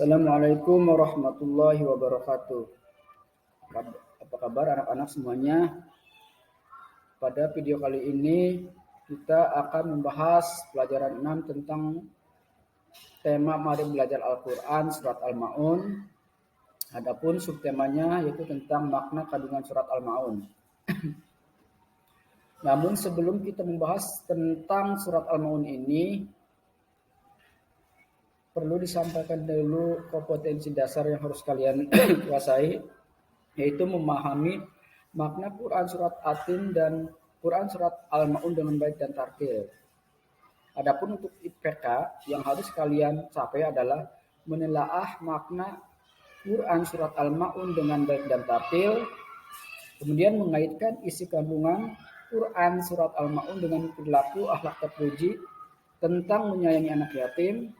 Assalamualaikum warahmatullahi wabarakatuh. Apa kabar anak-anak semuanya? Pada video kali ini kita akan membahas pelajaran 6 tentang tema Mari Belajar Al-Quran Surat Al-Ma'un. Adapun subtemanya yaitu tentang makna kandungan Surat Al-Ma'un. Namun sebelum kita membahas tentang Surat Al-Ma'un ini, perlu disampaikan dulu kompetensi dasar yang harus kalian kuasai, yaitu memahami makna Quran Surat Atin dan Quran Surat Al-Ma'un dengan baik dan tartil. Adapun untuk IPK yang harus kalian capai adalah menelaah makna Quran Surat Al-Ma'un dengan baik dan tartil, kemudian mengaitkan isi kandungan Quran Surat Al-Ma'un dengan perilaku akhlak terpuji tentang menyayangi anak yatim,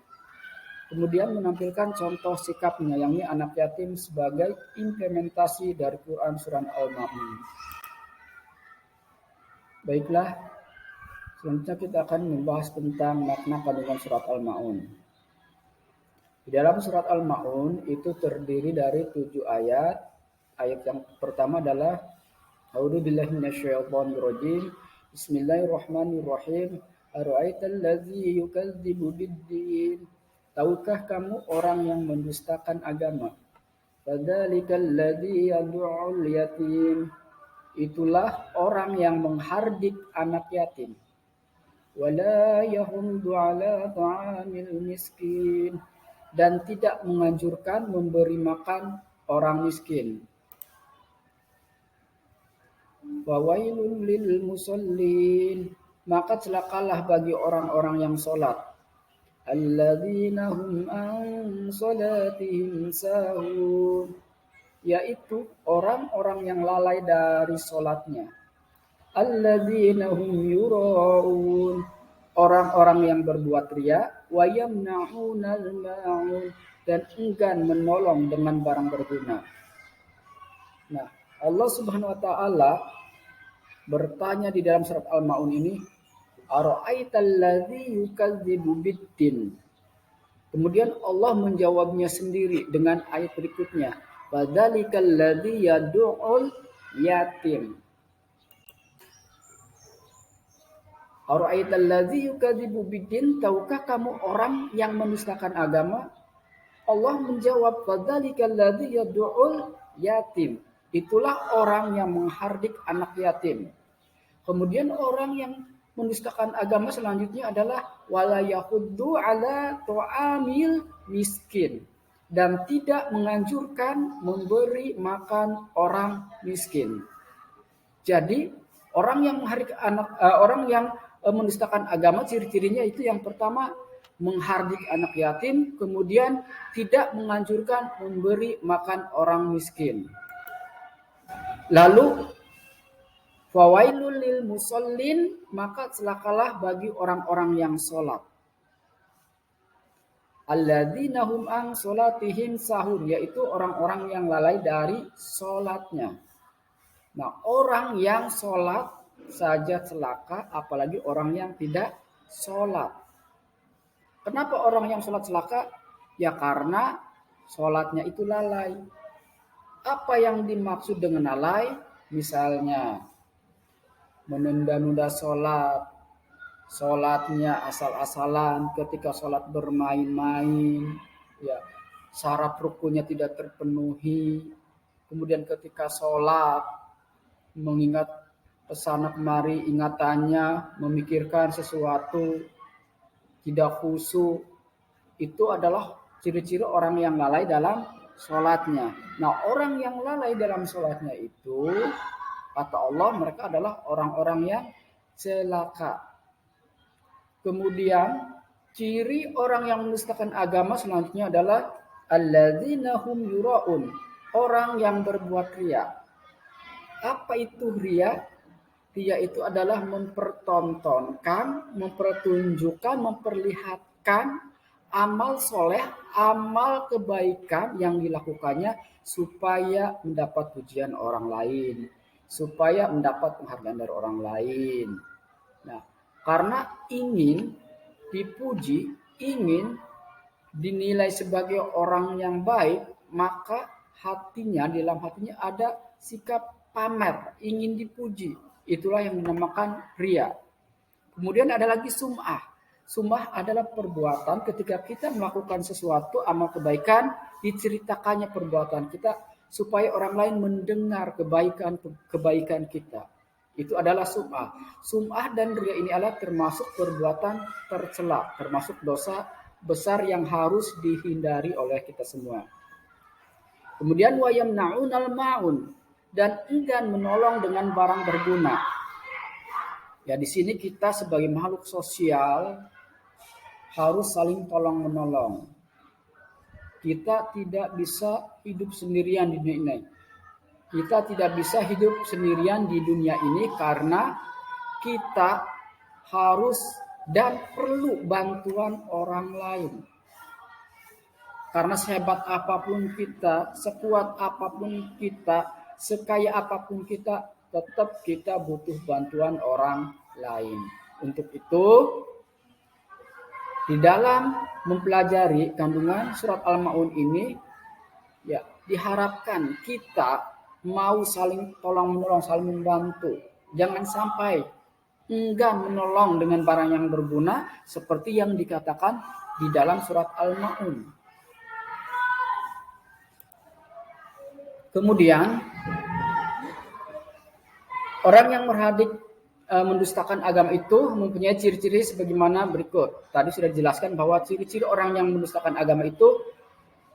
kemudian menampilkan contoh sikap menyayangi anak yatim sebagai implementasi dari Quran Surah Al-Ma'un. Baiklah, selanjutnya kita akan membahas tentang makna kandungan Surat Al-Ma'un. Di dalam Surat Al-Ma'un itu terdiri dari 7 ayat. Ayat yang pertama adalah A'udzubillahi minasyaitonirrajim. Bismillahirrahmanirrahim. Ara'aital ladzi yukadzibu biddin. Tahukah kamu orang yang mendustakan agama? Fadzalikal ladzi yad'ul yatim. Itulah orang yang menghardik anak yatim. Wala yahuddu ala ta'amil miskin. Dan tidak menganjurkan memberi makan orang miskin. Wawailul lil musallin. Maka celakalah bagi orang-orang yang sholat. Alladzina hum an salatihim sahun, yaitu orang-orang yang lalai dari sholatnya. Alladzina hum yura'un, orang-orang yang berbuat riya. Wa yamna'unal ma'un, dan enggan menolong dengan barang berguna. Nah, Allah Subhanahu wa taala bertanya di dalam surat Al-Ma'un ini, Ara'aital ladzi yukadzibu biddin. Kemudian Allah menjawabnya sendiri dengan ayat berikutnya, Fadzalikal ladzi yad'ul yatim. Ara'aital ladzi yukadzibu biddin, tahukah kamu orang yang mendustakan agama? Allah menjawab, Fadzalikal ladzi yad'ul yatim. Itulah orang yang menghardik anak yatim. Kemudian orang yang mendustakan agama selanjutnya adalah wala yahuddu ala ta'amil miskin, dan tidak menganjurkan memberi makan orang miskin. Jadi orang yang menghardik orang yang mendustakan agama, ciri-cirinya itu yang pertama menghardik anak yatim, kemudian tidak menganjurkan memberi makan orang miskin. Lalu fawailul lil musallin, maka celakalah bagi orang-orang yang sholat. Alladzina hum an sholatihim sahun, yaitu orang-orang yang lalai dari sholatnya. Nah, orang yang sholat saja celaka, apalagi orang yang tidak sholat. Kenapa orang yang sholat celaka? Ya karena sholatnya itu lalai. Apa yang dimaksud dengan lalai? Misalnya menunda-nunda sholat, sholatnya asal-asalan, ketika sholat bermain-main, ya, syarat rukunnya tidak terpenuhi, kemudian ketika sholat mengingat kesana kemari ingatannya, memikirkan sesuatu, tidak khusyuk, itu adalah ciri-ciri orang yang lalai dalam sholatnya. Nah, orang yang lalai dalam sholatnya itu, kata Allah, mereka adalah orang-orang yang celaka. Kemudian ciri orang yang mendustakan agama selanjutnya adalah alladzina hum yura'un, orang yang berbuat riya. Apa itu riya? Riya itu adalah mempertontonkan, mempertunjukkan, memperlihatkan amal soleh, amal kebaikan yang dilakukannya supaya mendapat pujian orang lain, supaya mendapat penghargaan dari orang lain. Nah, karena ingin dipuji, ingin dinilai sebagai orang yang baik, maka dalam hatinya ada sikap pamer, ingin dipuji. Itulah yang dinamakan ria. Kemudian ada lagi sum'ah. Sum'ah adalah perbuatan ketika kita melakukan sesuatu amal kebaikan, diceritakannya perbuatan kita supaya orang lain mendengar kebaikan kita. Itu adalah sum'ah. Sum'ah dan ria ini adalah termasuk perbuatan tercela, termasuk dosa besar yang harus dihindari oleh kita semua. Kemudian wayamna'unal ma'un, dan enggan menolong dengan barang berguna. Ya, di sini kita sebagai makhluk sosial harus saling tolong menolong. Kita tidak bisa hidup sendirian di dunia ini. Kita tidak bisa hidup sendirian di dunia ini karena kita harus dan perlu bantuan orang lain. Karena sehebat apapun kita, sekuat apapun kita, sekaya apapun kita, tetap kita butuh bantuan orang lain. Untuk itu, di dalam mempelajari kandungan surat Al-Ma'un ini, ya diharapkan kita mau saling tolong-menolong, saling membantu. Jangan sampai enggan menolong dengan barang yang berguna seperti yang dikatakan di dalam surat Al-Ma'un. Kemudian orang yang mendustakan agama itu mempunyai ciri-ciri sebagaimana berikut. Tadi sudah dijelaskan bahwa ciri-ciri orang yang mendustakan agama itu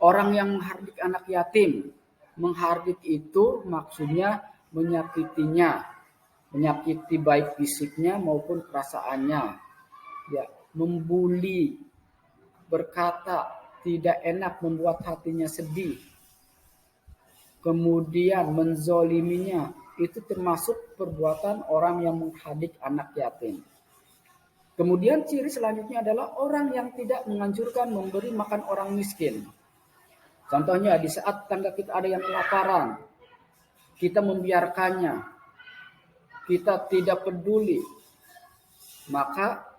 orang yang menghardik anak yatim. Menghardik itu maksudnya menyakitinya, menyakiti baik fisiknya maupun perasaannya. Ya, membuli, berkata tidak enak, membuat hatinya sedih. Kemudian menzoliminya, itu termasuk perbuatan orang yang menghardik anak yatim. Kemudian ciri selanjutnya adalah orang yang tidak menganjurkan memberi makan orang miskin. Contohnya di saat tetangga kita ada yang kelaparan, kita membiarkannya, kita tidak peduli, maka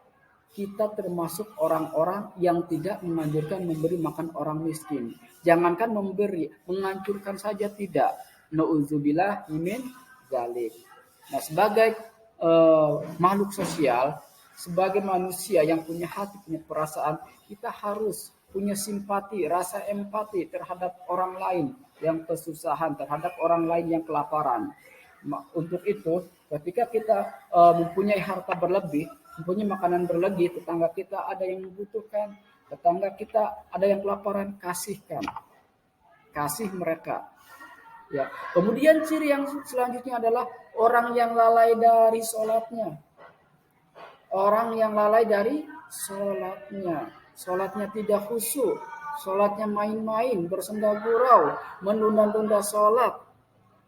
kita termasuk orang-orang yang tidak menganjurkan memberi makan orang miskin. Jangankan memberi, menganjurkan saja tidak. Na'udzubillah min dzalik. Nah, sebagai makhluk sosial, sebagai manusia yang punya hati, punya perasaan, kita harus punya simpati, rasa empati terhadap orang lain yang kesusahan, terhadap orang lain yang kelaparan. Untuk itu, ketika kita mempunyai harta berlebih, mempunyai makanan berlebih, tetangga kita ada yang membutuhkan, tetangga kita ada yang kelaparan, kasihkan. Kasih mereka. Ya. Kemudian ciri yang selanjutnya adalah orang yang lalai dari sholatnya. Orang yang lalai dari sholatnya. Sholatnya tidak khusyuk. Sholatnya main-main, bersenda gurau, menunda-nunda sholat.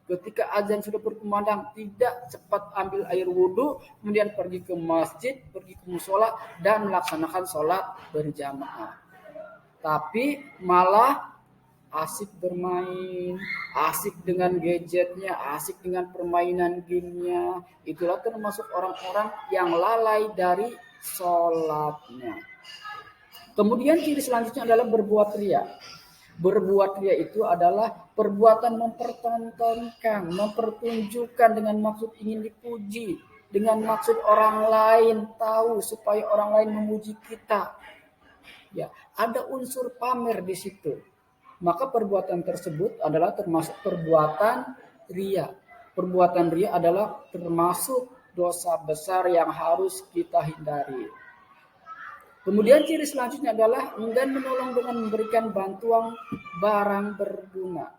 Ketika azan sudah berkumandang, tidak cepat ambil air wudhu, kemudian pergi ke masjid, pergi ke musola, dan melaksanakan sholat berjamaah. Tapi malah asik bermain, asik dengan gadgetnya, asik dengan permainan gamenya. Itulah termasuk orang-orang yang lalai dari sholatnya. Kemudian ciri selanjutnya adalah berbuat ria. Berbuat ria itu adalah perbuatan mempertontonkan, mempertunjukkan dengan maksud ingin dipuji, dengan maksud orang lain tahu supaya orang lain memuji kita. Ya, ada unsur pamer di situ. Maka perbuatan tersebut adalah termasuk perbuatan ria. Perbuatan ria adalah termasuk dosa besar yang harus kita hindari. Kemudian ciri selanjutnya adalah enggan menolong dengan memberikan bantuan barang berguna.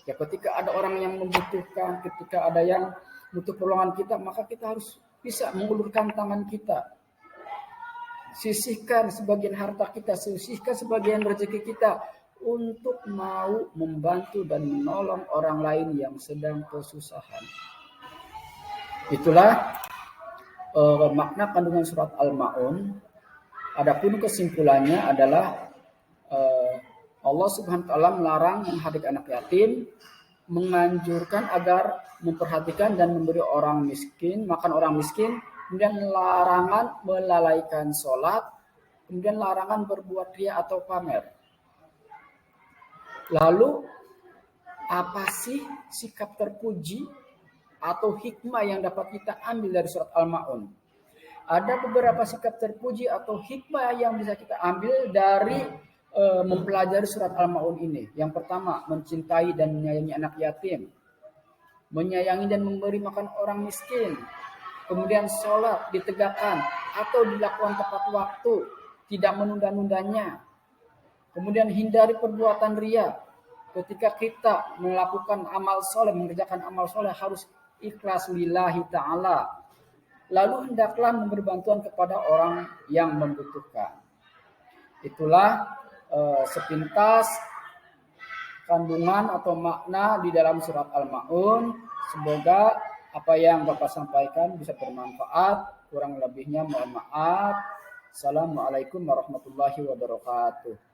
Ya, ketika ada orang yang membutuhkan, ketika ada yang butuh pertolongan kita, maka kita harus bisa mengulurkan tangan kita. Sisihkan sebagian harta kita, sisihkan sebagian rezeki kita untuk mau membantu dan menolong orang lain yang sedang kesusahan. Itulah makna kandungan surat Al-Ma'un. Adapun kesimpulannya adalah Allah Subhanahu wa taala melarang menghardik anak yatim, menganjurkan agar memperhatikan dan memberi orang miskin, makan orang miskin, kemudian larangan melalaikan sholat, Kemudian larangan berbuat ria atau pamer. Lalu apa sih sikap terpuji atau hikmah yang dapat kita ambil dari surat Al-Ma'un? Ada beberapa sikap terpuji atau hikmah yang bisa kita ambil dari mempelajari surat Al-Ma'un ini. Yang pertama, mencintai dan menyayangi anak yatim. Menyayangi dan memberi makan orang miskin. Kemudian sholat ditegakkan atau dilakukan tepat waktu, tidak menunda-nundanya. Kemudian hindari perbuatan ria. Ketika kita melakukan amal soleh, mengerjakan amal soleh harus ikhlas lillahi ta'ala. Lalu hendaklah memberi bantuan kepada orang yang membutuhkan. Itulah sepintas kandungan atau makna di dalam surat Al-Ma'un. Semoga apa yang Bapak sampaikan bisa bermanfaat. Kurang lebihnya mohon maaf. Assalamualaikum warahmatullahi wabarakatuh.